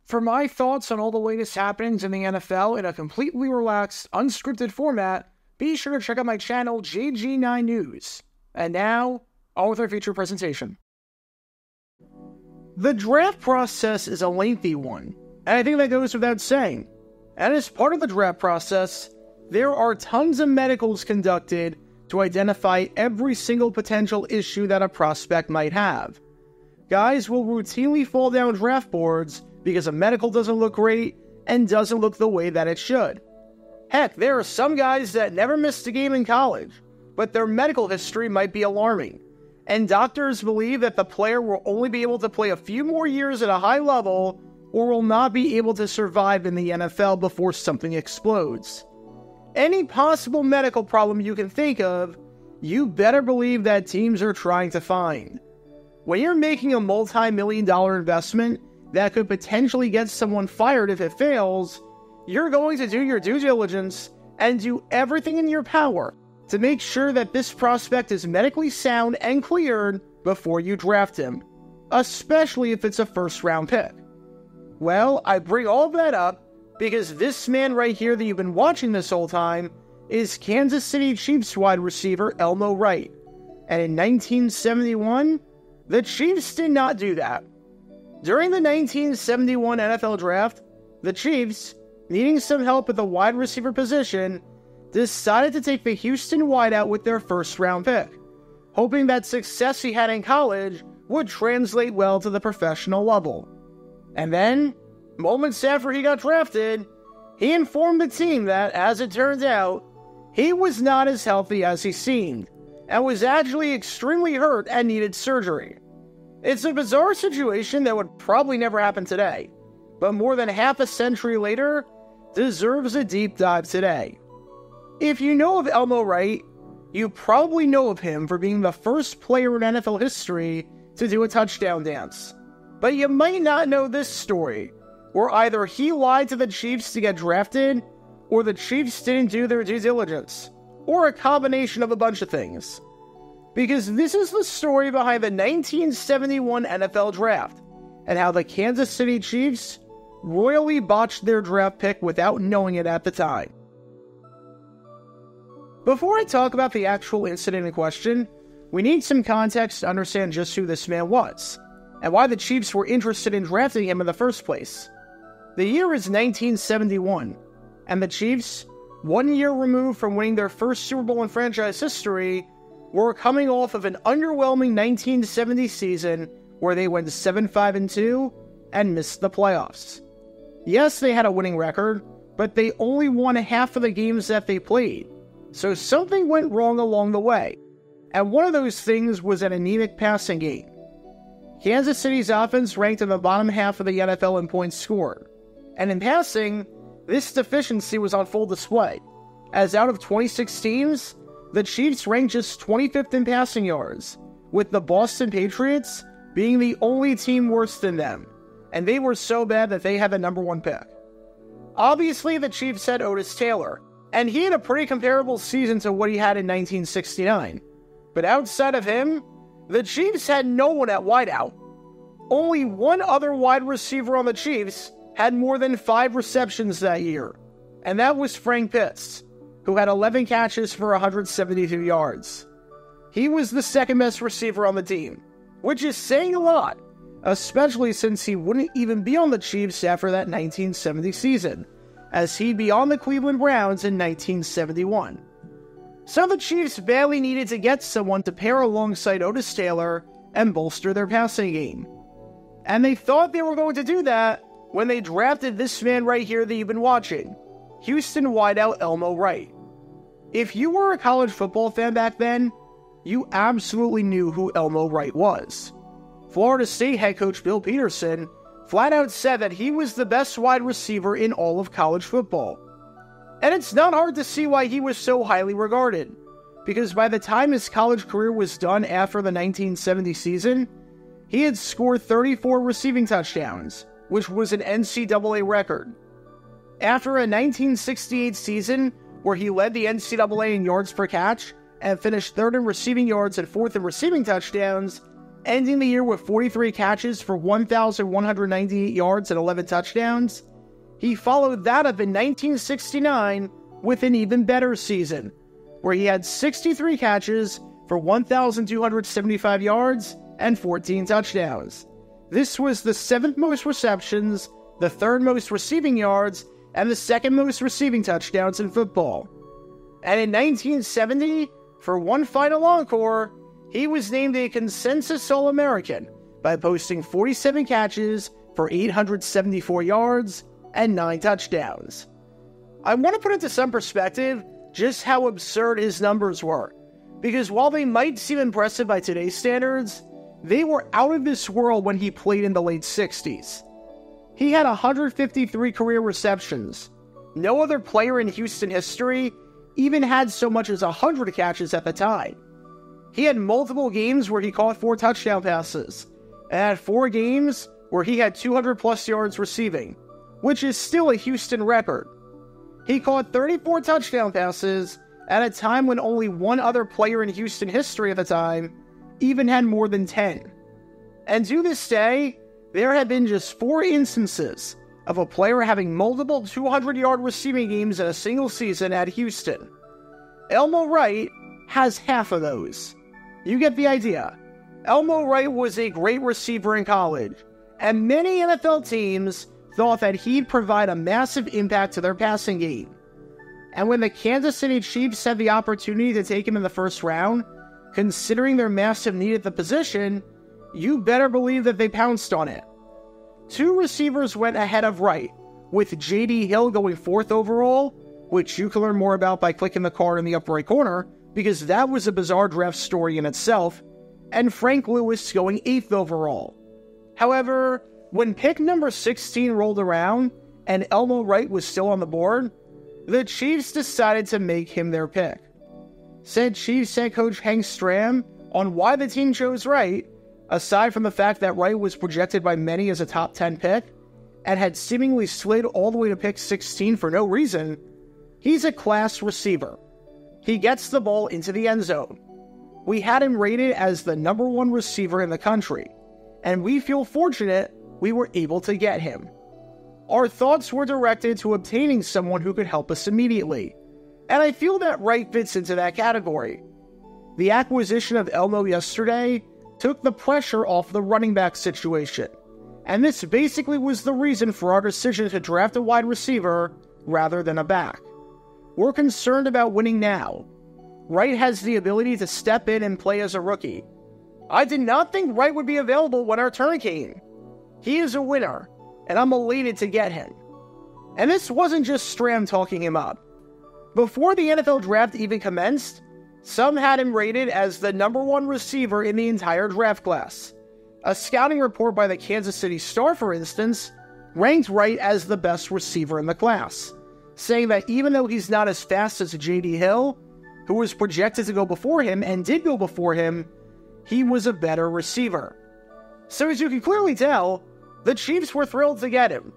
For my thoughts on all the latest happenings in the NFL in a completely relaxed, unscripted format, be sure to check out my channel, JG9 News. And now, on with our feature presentation. The draft process is a lengthy one, and I think that goes without saying. And as part of the draft process, there are tons of medicals conducted to identify every single potential issue that a prospect might have. Guys will routinely fall down draft boards because a medical doesn't look great and doesn't look the way that it should. Heck, there are some guys that never missed a game in college, but their medical history might be alarming, and doctors believe that the player will only be able to play a few more years at a high level or will not be able to survive in the NFL before something explodes. Any possible medical problem you can think of, you better believe that teams are trying to find. When you're making a multi-million-dollar investment that could potentially get someone fired if it fails, you're going to do your due diligence and do everything in your power to make sure that this prospect is medically sound and cleared before you draft him, especially if it's a first-round pick. Well, I bring all of that up because this man right here that you've been watching this whole time is Kansas City Chiefs wide receiver Elmo Wright. And in 1971, the Chiefs did not do that. During the 1971 NFL Draft, the Chiefs, needing some help at the wide receiver position, decided to take the Houston wideout with their first-round pick, hoping that success he had in college would translate well to the professional level. And then, moments after he got drafted, he informed the team that, as it turns out, he was not as healthy as he seemed, and was actually extremely hurt and needed surgery. It's a bizarre situation that would probably never happen today, but more than half a century later, deserves a deep dive today. If you know of Elmo Wright, you probably know of him for being the first player in NFL history to do a touchdown dance. But you might not know this story, where either he lied to the Chiefs to get drafted, or the Chiefs didn't do their due diligence, or a combination of a bunch of things. Because this is the story behind the 1971 NFL Draft, and how the Kansas City Chiefs royally botched their draft pick without knowing it at the time. Before I talk about the actual incident in question, we need some context to understand just who this man was, and why the Chiefs were interested in drafting him in the first place. The year is 1971, and the Chiefs, 1 year removed from winning their first Super Bowl in franchise history, were coming off of an underwhelming 1970 season where they went 7-5-2 and missed the playoffs. Yes, they had a winning record, but they only won half of the games that they played, so something went wrong along the way, and one of those things was an anemic passing game. Kansas City's offense ranked in the bottom half of the NFL in points scored, and in passing, this deficiency was on full display, as out of 26 teams, the Chiefs ranked just 25th in passing yards, with the Boston Patriots being the only team worse than them, and they were so bad that they had the number 1 pick. Obviously, the Chiefs had Otis Taylor, and he had a pretty comparable season to what he had in 1969. But outside of him, the Chiefs had no one at wideout. Only one other wide receiver on the Chiefs had more than 5 receptions that year, and that was Frank Pitts, who had 11 catches for 172 yards. He was the second best receiver on the team, which is saying a lot, especially since he wouldn't even be on the Chiefs after that 1970 season, as he'd be on the Cleveland Browns in 1971. So the Chiefs badly needed to get someone to pair alongside Otis Taylor and bolster their passing game. And they thought they were going to do that when they drafted this man right here that you've been watching, Houston wideout Elmo Wright. If you were a college football fan back then, you absolutely knew who Elmo Wright was. Florida State head coach Bill Peterson flat out said that he was the best wide receiver in all of college football. And it's not hard to see why he was so highly regarded, because by the time his college career was done after the 1970 season, he had scored 34 receiving touchdowns, which was an NCAA record. After a 1968 season where he led the NCAA in yards per catch and finished 3rd in receiving yards and 4th in receiving touchdowns, ending the year with 43 catches for 1,198 yards and 11 touchdowns, he followed that up in 1969 with an even better season, where he had 63 catches for 1,275 yards and 14 touchdowns. This was the 7th most receptions, the 3rd most receiving yards, and the 2nd most receiving touchdowns in football. And in 1970, for one final encore, he was named a consensus All-American by posting 47 catches for 874 yards and 9 touchdowns. I want to put into some perspective just how absurd his numbers were, because while they might seem impressive by today's standards, they were out of this world when he played in the late 60s. He had 153 career receptions. No other player in Houston history even had so much as 100 catches at the time. He had multiple games where he caught 4 touchdown passes, and had 4 games where he had 200-plus yards receiving, which is still a Houston record. He caught 34 touchdown passes at a time when only one other player in Houston history at the time even had more than 10. And to this day, there have been just 4 instances of a player having multiple 200-yard receiving games in a single season at Houston. Elmo Wright has half of those. You get the idea. Elmo Wright was a great receiver in college, and many NFL teams thought that he'd provide a massive impact to their passing game. And when the Kansas City Chiefs had the opportunity to take him in the first round, considering their massive need at the position, you better believe that they pounced on it. 2 receivers went ahead of Wright, with J.D. Hill going 4th overall, which you can learn more about by clicking the card in the upper right corner, because that was a bizarre draft story in itself, and Frank Lewis going 8th overall. However, when pick number 16 rolled around, and Elmo Wright was still on the board, the Chiefs decided to make him their pick. Said Chiefs head coach Hank Stram on why the team chose Wright, aside from the fact that Wright was projected by many as a top 10 pick, and had seemingly slid all the way to pick 16 for no reason, he's a class receiver. He gets the ball into the end zone. We had him rated as the number 1 receiver in the country, and we feel fortunate we were able to get him. Our thoughts were directed to obtaining someone who could help us immediately, and I feel that Wright fits into that category. The acquisition of Elmo yesterday took the pressure off the running back situation, and this basically was the reason for our decision to draft a wide receiver rather than a back. We're concerned about winning now. Wright has the ability to step in and play as a rookie. I did not think Wright would be available when our turn came. He is a winner, and I'm elated to get him. And this wasn't just Stram talking him up. Before the NFL draft even commenced, some had him rated as the number 1 receiver in the entire draft class. A scouting report by the Kansas City Star, for instance, ranked Wright as the best receiver in the class, saying that even though he's not as fast as J.D. Hill, who was projected to go before him and did go before him, he was a better receiver. So as you can clearly tell, the Chiefs were thrilled to get him.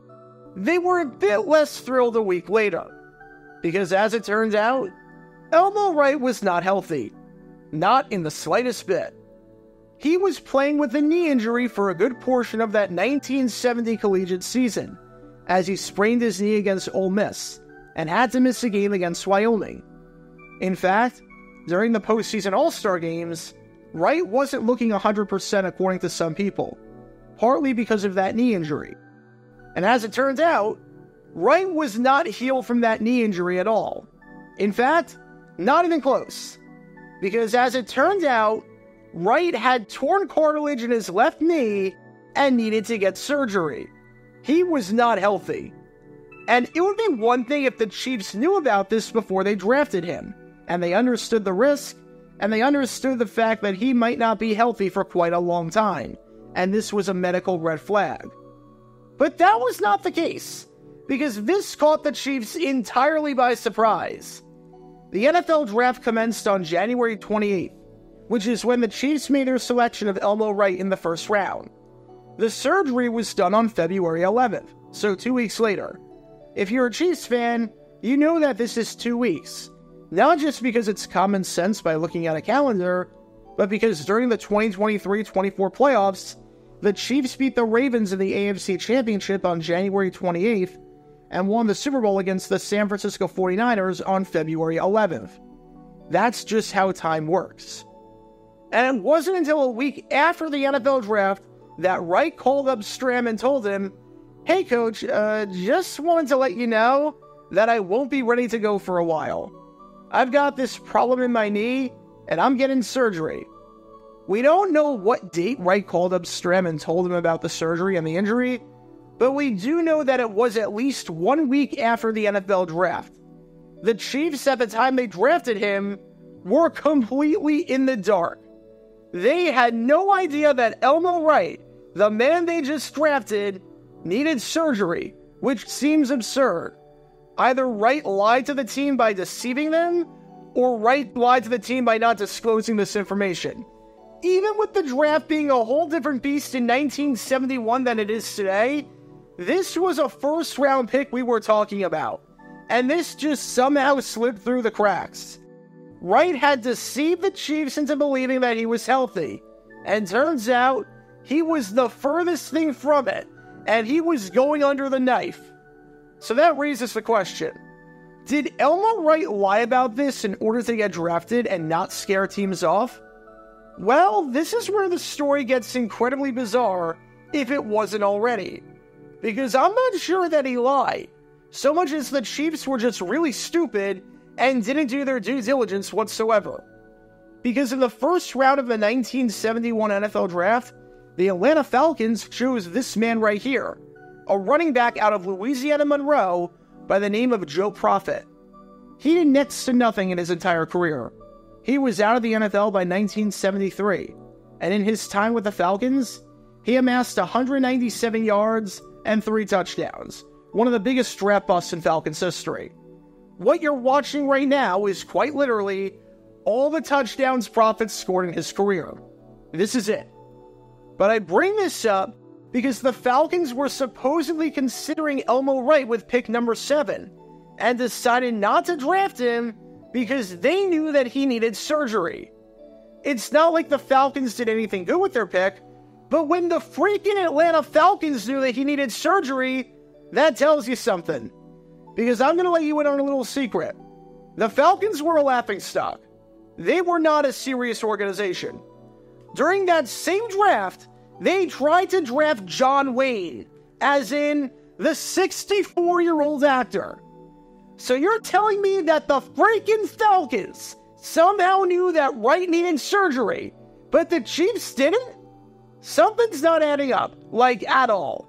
They were a bit less thrilled a week later, because as it turns out, Elmo Wright was not healthy. Not in the slightest bit. He was playing with a knee injury for a good portion of that 1970 collegiate season, as he sprained his knee against Ole Miss, and had to miss a game against Wyoming. In fact, during the postseason All-Star games, Wright wasn't looking 100% according to some people, partly because of that knee injury. And as it turns out, Wright was not healed from that knee injury at all. In fact, not even close. Because as it turned out, Wright had torn cartilage in his left knee and needed to get surgery. He was not healthy. And it would be one thing if the Chiefs knew about this before they drafted him, and they understood the risk, and they understood the fact that he might not be healthy for quite a long time, and this was a medical red flag. But that was not the case, because this caught the Chiefs entirely by surprise. The NFL draft commenced on January 28th, which is when the Chiefs made their selection of Elmo Wright in the first round. The surgery was done on February 11th, so 2 weeks later. If you're a Chiefs fan, you know that this is 2 weeks, not just because it's common sense by looking at a calendar, but because during the 2023-24 playoffs, the Chiefs beat the Ravens in the AFC Championship on January 28th and won the Super Bowl against the San Francisco 49ers on February 11th. That's just how time works. And it wasn't until a week after the NFL draft that Wright called up Stram and told him, "Hey coach, just wanted to let you know that I won't be ready to go for a while. I've got this problem in my knee, and I'm getting surgery." We don't know what date Wright called up Stram and told him about the surgery and the injury, but we do know that it was at least 1 week after the NFL draft. The Chiefs, at the time they drafted him, were completely in the dark. They had no idea that Elmo Wright, the man they just drafted, needed surgery, which seems absurd. Either Wright lied to the team by deceiving them, or Wright lied to the team by not disclosing this information. Even with the draft being a whole different beast in 1971 than it is today, this was a first-round pick we were talking about, and this just somehow slipped through the cracks. Wright had deceived the Chiefs into believing that he was healthy, and turns out he was the furthest thing from it, and he was going under the knife. So that raises the question, did Elmo Wright lie about this in order to get drafted and not scare teams off? Well, this is where the story gets incredibly bizarre, if it wasn't already. Because I'm not sure that he lied, so much as the Chiefs were just really stupid and didn't do their due diligence whatsoever. Because in the first round of the 1971 NFL Draft, the Atlanta Falcons chose this man right here, a running back out of Louisiana Monroe by the name of Joe Profit. He did next to nothing in his entire career. He was out of the NFL by 1973, and in his time with the Falcons, he amassed 197 yards and 3 touchdowns, one of the biggest draft busts in Falcons history. What you're watching right now is quite literally all the touchdowns Profit scored in his career. This is it. But I bring this up because the Falcons were supposedly considering Elmo Wright with pick number 7, and decided not to draft him because they knew that he needed surgery. It's not like the Falcons did anything good with their pick, but when the freaking Atlanta Falcons knew that he needed surgery, that tells you something. Because I'm going to let you in on a little secret. The Falcons were a laughingstock. They were not a serious organization. During that same draft, they tried to draft John Wayne, as in the 64-year-old actor. So you're telling me that the freaking Falcons somehow knew that Wright needed surgery, but the Chiefs didn't? Something's not adding up, like at all.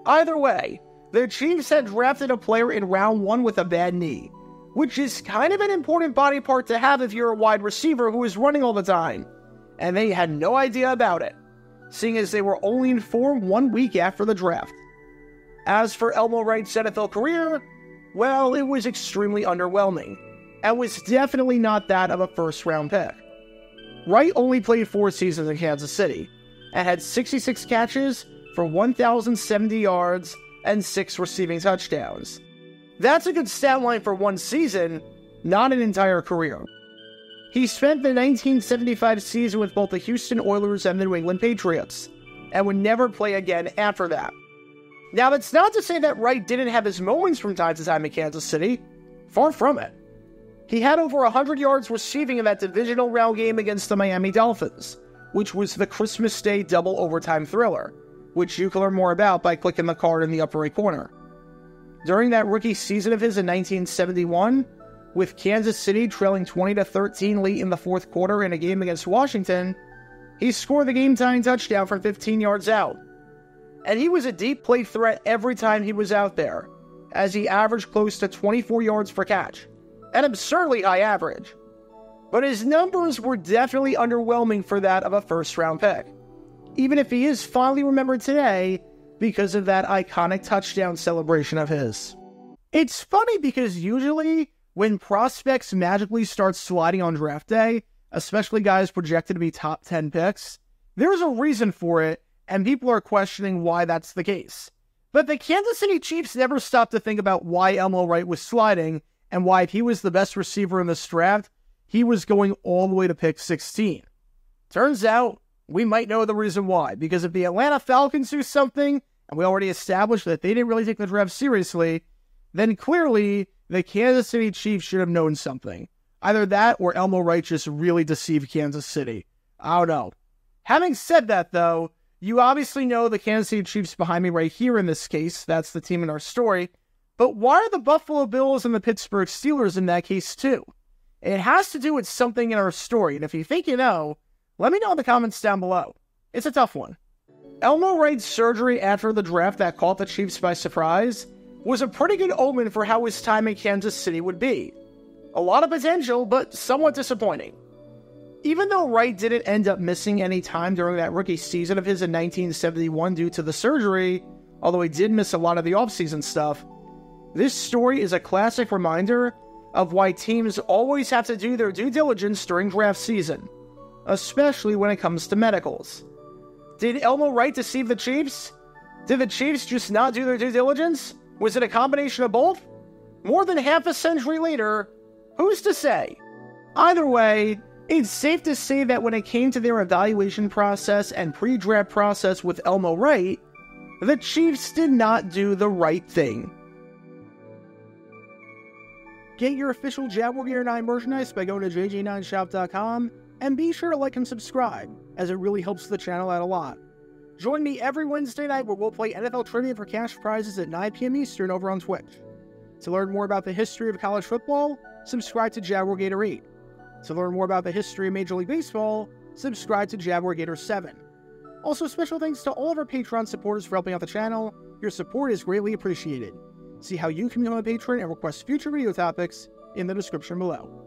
Either way, the Chiefs had drafted a player in round 1 with a bad knee, which is kind of an important body part to have if you're a wide receiver who is running all the time, and they had no idea about it, seeing as they were only informed 1 week after the draft. As for Elmo Wright's NFL career, well, it was extremely underwhelming, and was definitely not that of a first-round pick. Wright only played 4 seasons in Kansas City, and had 66 catches for 1,070 yards and 6 receiving touchdowns. That's a good stat line for 1 season, not an entire career. He spent the 1975 season with both the Houston Oilers and the New England Patriots, and would never play again after that. Now, that's not to say that Wright didn't have his moments from time to time in Kansas City. Far from it. He had over 100 yards receiving in that divisional round game against the Miami Dolphins, which was the Christmas Day double overtime thriller, which you can learn more about by clicking the card in the upper right corner. During that rookie season of his in 1971, with Kansas City trailing 20-13 late in the fourth quarter in a game against Washington, he scored the game-tying touchdown from 15 yards out. And he was a deep play threat every time he was out there, as he averaged close to 24 yards per catch, an absurdly high average. But his numbers were definitely underwhelming for that of a first-round pick, even if he is fondly remembered today because of that iconic touchdown celebration of his. It's funny because usually, when prospects magically start sliding on draft day, especially guys projected to be top 10 picks, there's a reason for it, and people are questioning why that's the case. But the Kansas City Chiefs never stopped to think about why Elmo Wright was sliding, and why if he was the best receiver in this draft, he was going all the way to pick 16. Turns out, we might know the reason why, because if the Atlanta Falcons do something, and we already established that they didn't really take the draft seriously, then clearly the Kansas City Chiefs should have known something. Either that or Elmo Wright just really deceived Kansas City. I don't know. Having said that, though, you obviously know the Kansas City Chiefs behind me right here in this case. That's the team in our story. But why are the Buffalo Bills and the Pittsburgh Steelers in that case too? It has to do with something in our story, and if you think you know, let me know in the comments down below. It's a tough one. Elmo Wright's surgery after the draft that caught the Chiefs by surprise was a pretty good omen for how his time in Kansas City would be. A lot of potential, but somewhat disappointing. Even though Wright didn't end up missing any time during that rookie season of his in 1971 due to the surgery, although he did miss a lot of the offseason stuff, this story is a classic reminder of why teams always have to do their due diligence during draft season, especially when it comes to medicals. Did Elmo Wright deceive the Chiefs? Did the Chiefs just not do their due diligence? Was it a combination of both? More than half a century later, who's to say? Either way, it's safe to say that when it came to their evaluation process and pre-draft process with Elmo Wright, the Chiefs did not do the right thing. Get your official Jaguar Gear 9 merchandise by going to jj9shop.com, and be sure to like and subscribe, as it really helps the channel out a lot. Join me every Wednesday night where we'll play NFL Trivia for cash prizes at 9 p.m. Eastern over on Twitch. To learn more about the history of college football, subscribe to Jaguar Gator 8. To learn more about the history of Major League Baseball, subscribe to Jaguar Gator 7. Also, special thanks to all of our Patreon supporters for helping out the channel. Your support is greatly appreciated. See how you can become a patron and request future video topics in the description below.